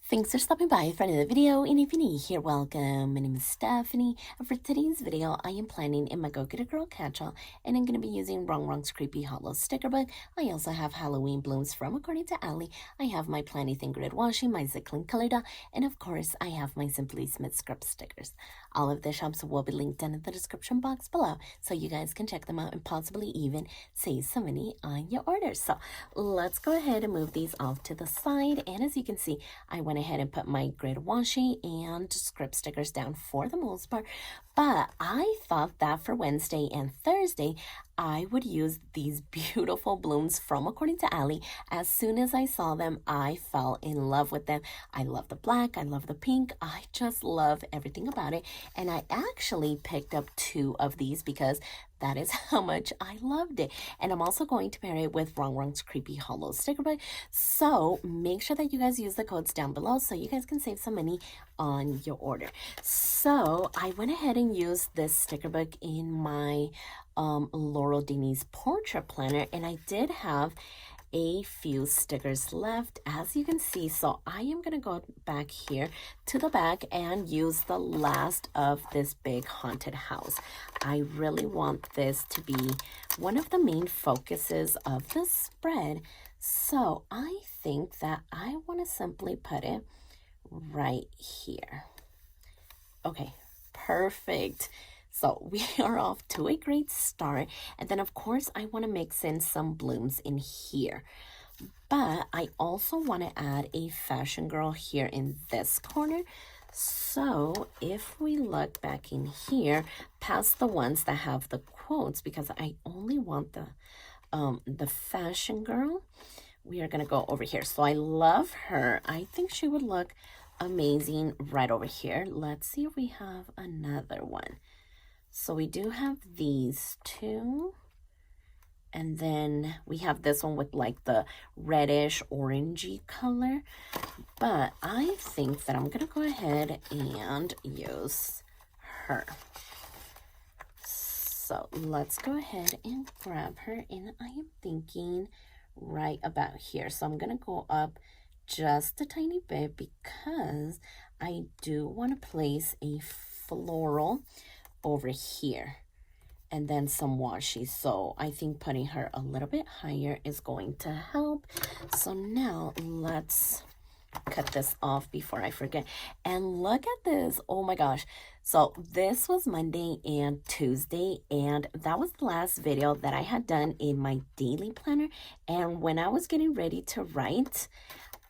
Thanks for stopping by for another video, and if you're new here, welcome. My name is Stephany, and for today's video, I am planning in my Go Get a Girl catch-all, and I'm going to be using Rongrong's Creepy Hollow sticker book. I also have Halloween blooms from According to Ali. I have my Planny grid washi, my Zicklin color dot, and of course, I have my Simply Smith script stickers. All of the shops will be linked down in the description box below, so you guys can check them out and possibly even save some money on your orders. So let's go ahead and move these off to the side, and as you can see, I went ahead and put my grid washi and script stickers down for the most part, but I thought that for Wednesday and Thursday I would use these beautiful blooms from According to Ali. As soon as I saw them, I fell in love with them. I love the black, I love the pink, I just love everything about it, and I actually picked up 2 of these because that is how much I loved it. And I'm also going to pair it with Rongrong's Creepy Hollow sticker book. So make sure that you guys use the codes down below so you guys can save some money on your order. So I went ahead and used this sticker book in my Laurel Denise portrait planner, and I did have a few stickers left, as you can see. So I am going to go back here to the back and use the last of this big haunted house. I really want this to be one of the main focuses of the spread, so I think that I want to simply put it right here. Okay, perfect. So we are off to a great start. And then of course I want to mix in some blooms in here. But I also want to add a fashion girl here in this corner. So if we look back in here, past the ones that have the quotes, because I only want the fashion girl, we are going to go over here. So I love her. I think she would look amazing right over here. Let's see if we have another one. So we do have these 2, and then we have this one with like the reddish orangey color, but I think that I'm gonna go ahead and use her. So let's go ahead and grab her, and I am thinking right about here. So I'm gonna go up just a tiny bit because I do want to place a floral over here and then some washi. So I think putting her a little bit higher is going to help. So now let's cut this off before I forget. And look at this. Oh my gosh. So this was Monday and Tuesday, and that was the last video that I had done in my daily planner. And when I was getting ready to write,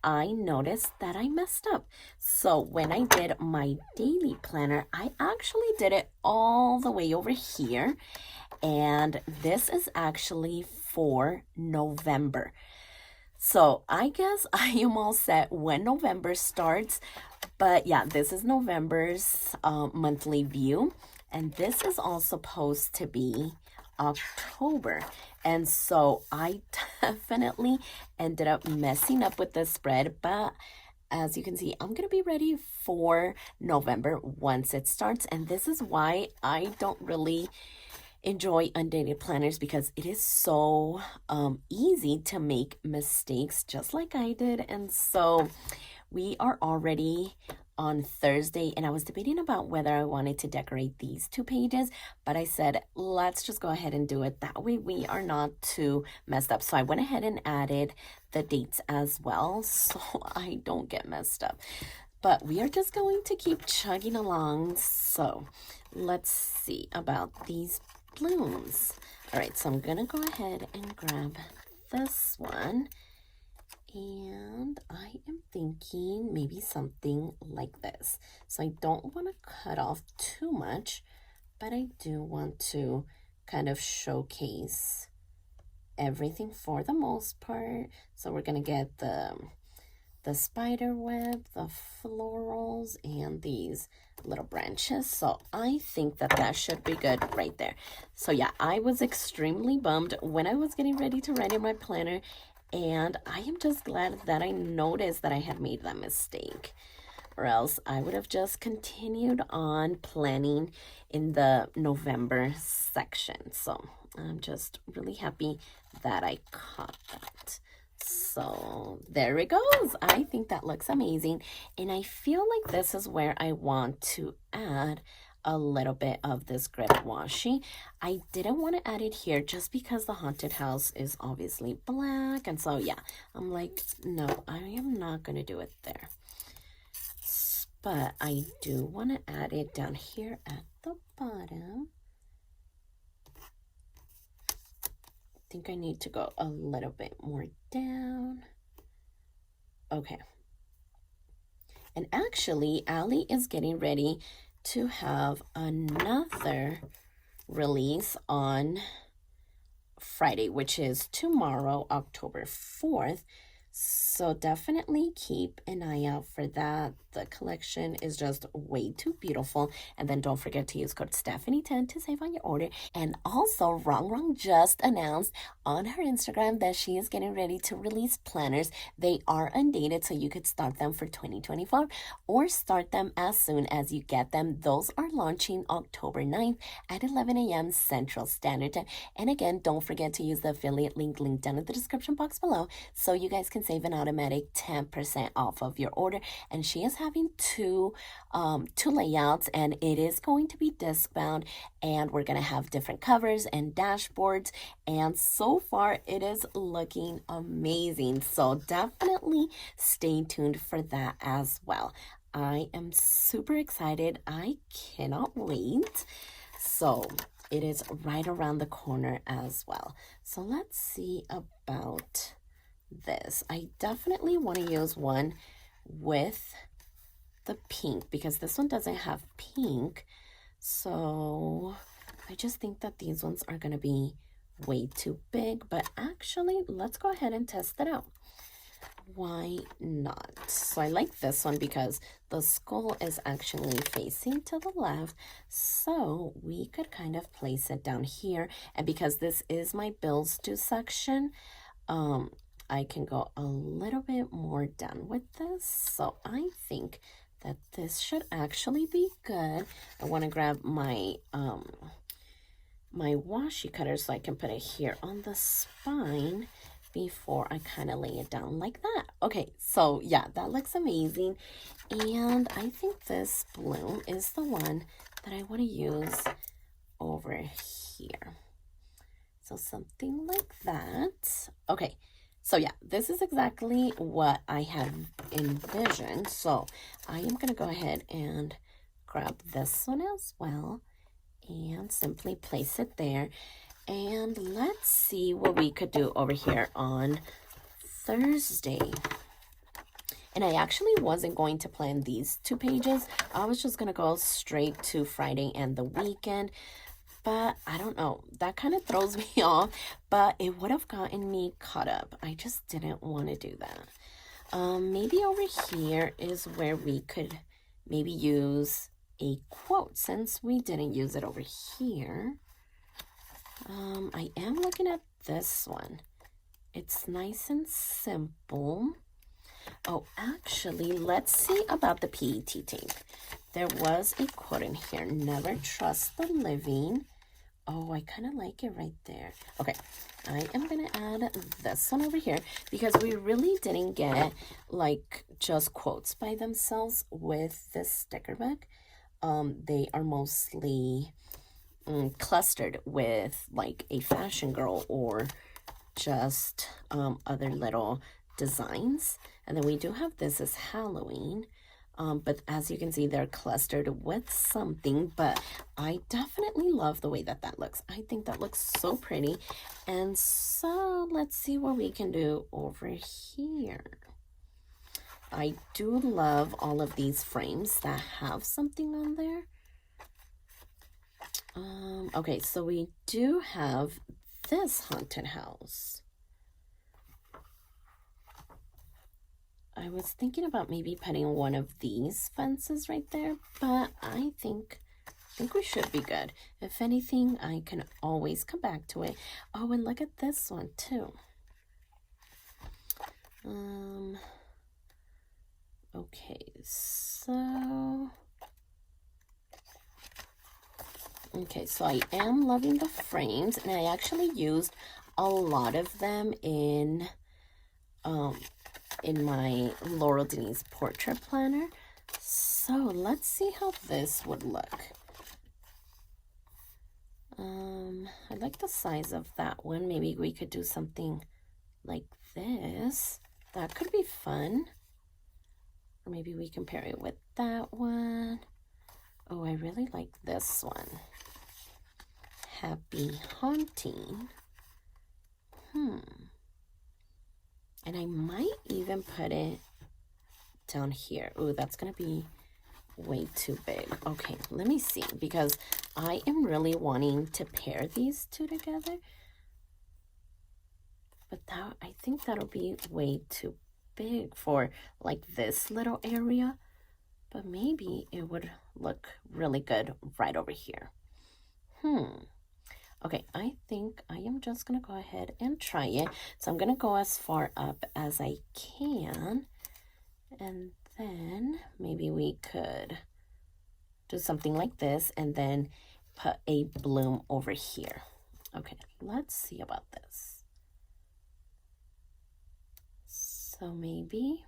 I noticed that I messed up. So when I did my daily planner, I actually did it all the way over here. And this is actually for November. So I guess I am all set when November starts. But yeah, this is November's monthly view. And this is all supposed to be October. And so I definitely ended up messing up with the spread, but as you can see, I'm gonna be ready for November once it starts. And this is why I don't really enjoy undated planners, because it is so easy to make mistakes just like I did. And so we are already on Thursday, and I was debating about whether I wanted to decorate these 2 pages, but I said, let's just go ahead and do it. That way we are not too messed up. So I went ahead and added the dates as well, so I don't get messed up. But we are just going to keep chugging along. So let's see about these blooms. All right, so I'm gonna go ahead and grab this one. And I am thinking maybe something like this. So I don't want to cut off too much, but I do want to kind of showcase everything for the most part. So we're going to get the spider web, the florals, and these little branches. So I think that that should be good right there. So yeah, I was extremely bummed when I was getting ready to write in my planner, and I am just glad that I noticed that I had made that mistake, or else I would have just continued on planning in the November section. So I'm just really happy that I caught that. So there it goes. I think that looks amazing. And I feel like this is where I want to add a little bit of this grit washi. I didn't want to add it here just because the haunted house is obviously black. And so, yeah, I'm like, no, I am not going to do it there. But I do want to add it down here at the bottom. I think I need to go a little bit more down. Okay. And actually, Allie is getting ready to have another release on Friday, which is tomorrow, October 4th. So definitely keep an eye out for that. The collection is just way too beautiful. And then don't forget to use code Stephany10 to save on your order. And also, Rongrong just announced on her Instagram that she is getting ready to release planners. They are undated, so you could start them for 2024 or start them as soon as you get them. Those are launching October 9th at 11 a.m. Central Standard Time. And again, don't forget to use the affiliate link down in the description box below so you guys can save an automatic 10% off of your order. And she is having two layouts, and it is going to be disc bound, and we're going to have different covers and dashboards, and so far it is looking amazing. So definitely stay tuned for that as well. I am super excited. I cannot wait. So it is right around the corner as well. So let's see about this. I definitely want to use one with the pink because this one doesn't have pink. So I just think that these ones are going to be way too big, but actually let's go ahead and test it out. Why not? So I like this one because the skull is actually facing to the left, so we could kind of place it down here. And because this is my bills due section, I can go a little bit more down with this. So I think that this should actually be good. I want to grab my my washi cutter so I can put it here on the spine before I kind of lay it down like that. Okay, so yeah, that looks amazing. And I think this bloom is the one that I want to use over here. So something like that. Okay. So yeah, this is exactly what I had envisioned. So I am going to go ahead and grab this one as well and simply place it there. And let's see what we could do over here on Thursday. And I actually wasn't going to plan these 2 pages. I was just going to go straight to Friday and the weekend. But I don't know, that kind of throws me off, but it would have gotten me caught up. I just didn't want to do that. Maybe over here is where we could maybe use a quote since we didn't use it over here. I am looking at this one. It's nice and simple. Oh, actually, let's see about the PET tape. There was a quote in here, never trust the living. Oh, I kind of like it right there. Okay, I am going to add this one over here because we really didn't get like just quotes by themselves with this sticker book. They are mostly clustered with like a fashion girl or just other little designs. And then we do have this as Halloween. But as you can see, they're clustered with something, but I definitely love the way that that looks. I think that looks so pretty. And so let's see what we can do over here. I do love all of these frames that have something on there. Okay, so we do have this haunted house. I was thinking about maybe putting one of these fences right there, but I think we should be good. If anything, I can always come back to it. Oh, and look at this one too. Okay, so I am loving the frames, and I actually used a lot of them in in my Laurel Denise portrait planner. So let's see how this would look. I like the size of that one. Maybe we could do something like this. That could be fun. Or maybe we can pair it with that one. Oh, I really like this one. Happy Haunting. And I might even put it down here. Oh, that's going to be way too big. Okay, let me see, because I am really wanting to pair these two together. But I think that'll be way too big for like this little area. But maybe it would look really good right over here. Okay, I think I am just going to go ahead and try it. So I'm going to go as far up as I can. And then maybe we could do something like this and then put a bloom over here. Okay, let's see about this. So maybe,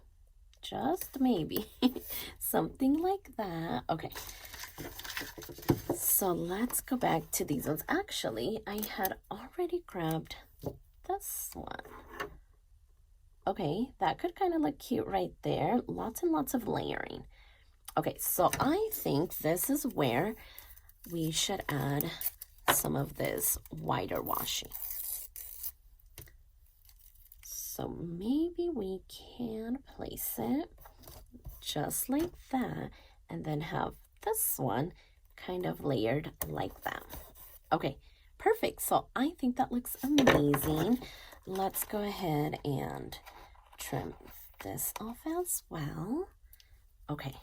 just maybe, something like that. Okay. So let's go back to these ones. Actually, I had already grabbed this one. Okay, that could kind of look cute right there. Lots and lots of layering. Okay, so I think this is where we should add some of this whiter washi. So maybe we can place it just like that and then have this one kind of layered like that. Okay, perfect. So I think that looks amazing. Let's go ahead and trim this off as well. Okay,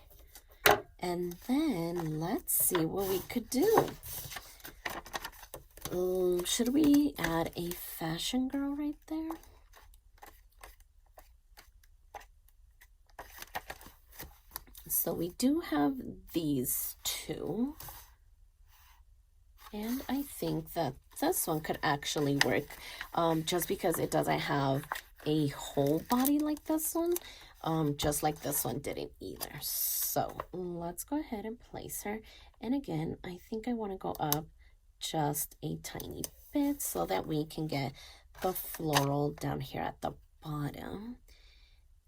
and then let's see what we could do. Should we add a fashion girl right there? So we do have these two. And I think that this one could actually work just because it doesn't have a whole body like this one, just like this one didn't either. So let's go ahead and place her. And again, I think I want to go up just a tiny bit so that we can get the floral down here at the bottom.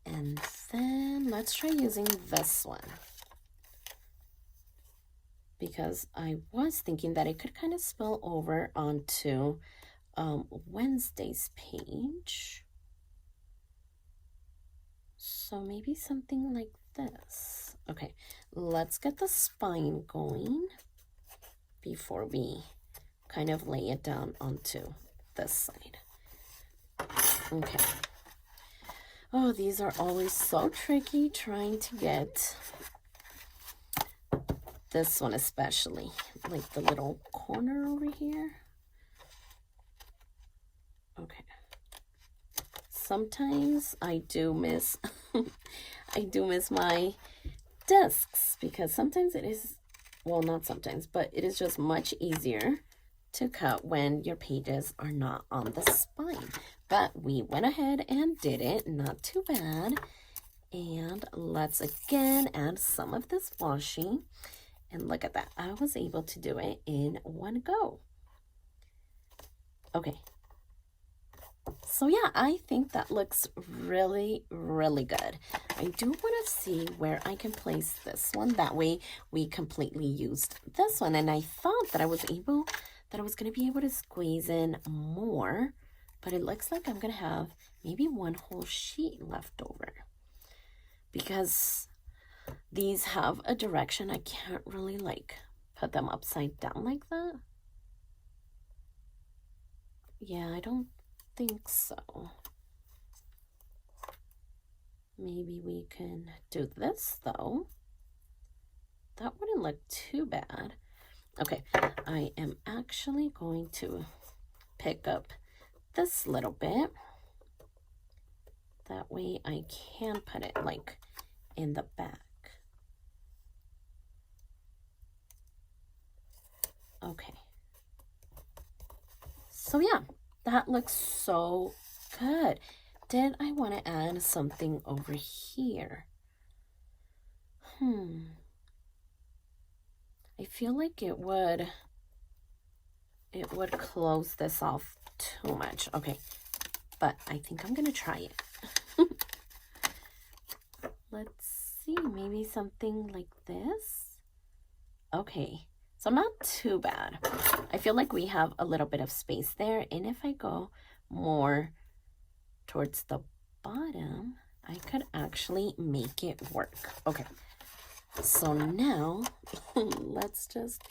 And then let's try using this one, because I was thinking that it could kind of spill over onto Wednesday's page. So maybe something like this. Okay, let's get the spine going before we kind of lay it down onto this side. Okay. Oh, these are always so tricky trying to get this one, especially like the little corner over here. Okay. Sometimes I do miss I do miss my discs, because sometimes it is, well, not sometimes, but it is just much easier to cut when your pages are not on the spine. But we went ahead and did it, not too bad. And let's again add some of this washi. And look at that, I was able to do it in one go. Okay. So yeah, I think that looks really, really good. I do want to see where I can place this one. That way we completely used this one. And I thought that I was going to be able to squeeze in more. But it looks like I'm going to have maybe one whole sheet left over, because these have a direction. I can't really like put them upside down like that. Yeah, I don't think so. Maybe we can do this though. That wouldn't look too bad. Okay, I am actually going to pick up this little bit. That way I can put it like in the back. Okay. So yeah, that looks so good. did I want to add something over here? I feel like it would close this off too much. Okay, but I think I'm gonna try it. Let's see, maybe something like this. Okay, so not too bad. I feel like we have a little bit of space there, and if I go more towards the bottom, I could actually make it work. Okay, so now let's just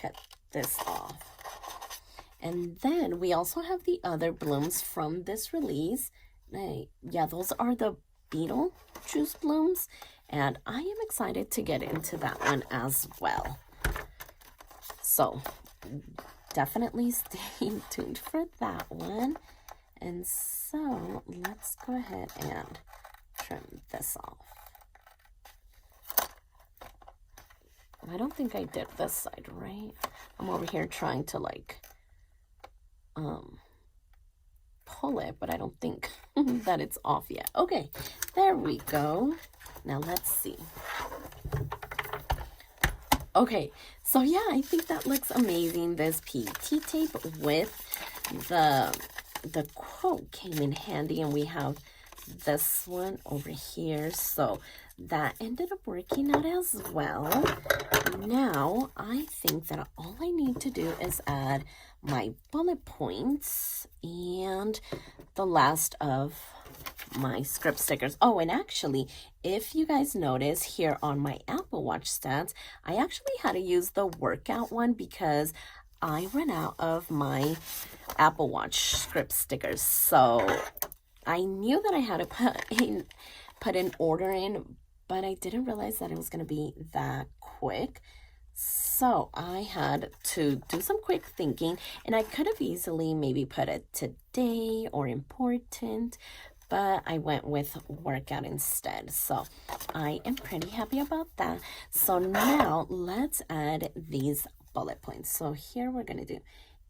cut this off. And then we also have the other blooms from this release. Yeah, those are the Beetlejuice blooms, and I am excited to get into that one as well. So definitely stay tuned for that one. And so let's go ahead and trim this off. I don't think I did this side right. I'm over here trying to like pull it, but I don't think that it's off yet. Okay, there we go. Now let's see. Okay, so yeah, I think that looks amazing. This PET tape with the quote came in handy, and we have this one over here, so that ended up working out as well. Now I think that all I need to do is add my bullet points and the last of my script stickers. Oh, and actually, if you guys notice here on my Apple Watch stats, I actually had to use the workout one because I ran out of my Apple Watch script stickers. So I knew that I had to put an order in, but I didn't realize that it was going to be that quick. So I had to do some quick thinking, and I could have easily maybe put it today or important, but I went with workout instead. So I am pretty happy about that. So now let's add these bullet points. So here we're going to do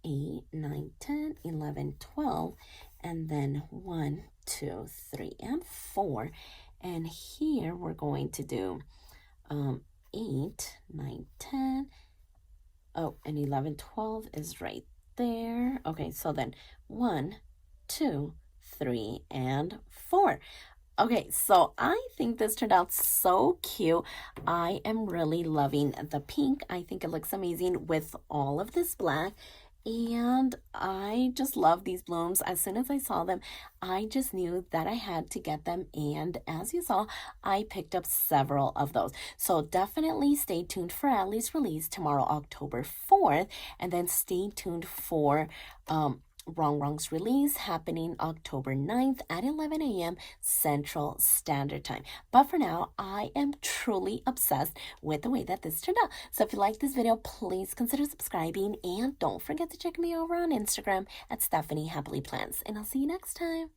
8, 9, 10, 11, 12, and then 1, 2, 3, and 4. And here we're going to do 8, 9, 10. Oh, and 11, 12 is right there. Okay, so then 1, 2, 3, and 4. Okay, so I think this turned out so cute. I am really loving the pink. I think it looks amazing with all of this black. And I just love these blooms. As soon as I saw them, I just knew that I had to get them. And as you saw, I picked up several of those. So definitely stay tuned for Allie's release tomorrow, October 4th. And then stay tuned for Rongrong's release happening October 9th at 11 a.m. Central Standard Time. But for now, I am truly obsessed with the way that this turned out. So if you like this video, please consider subscribing, and don't forget to check me over on Instagram at stephanyhappilyplans. And I'll see you next time.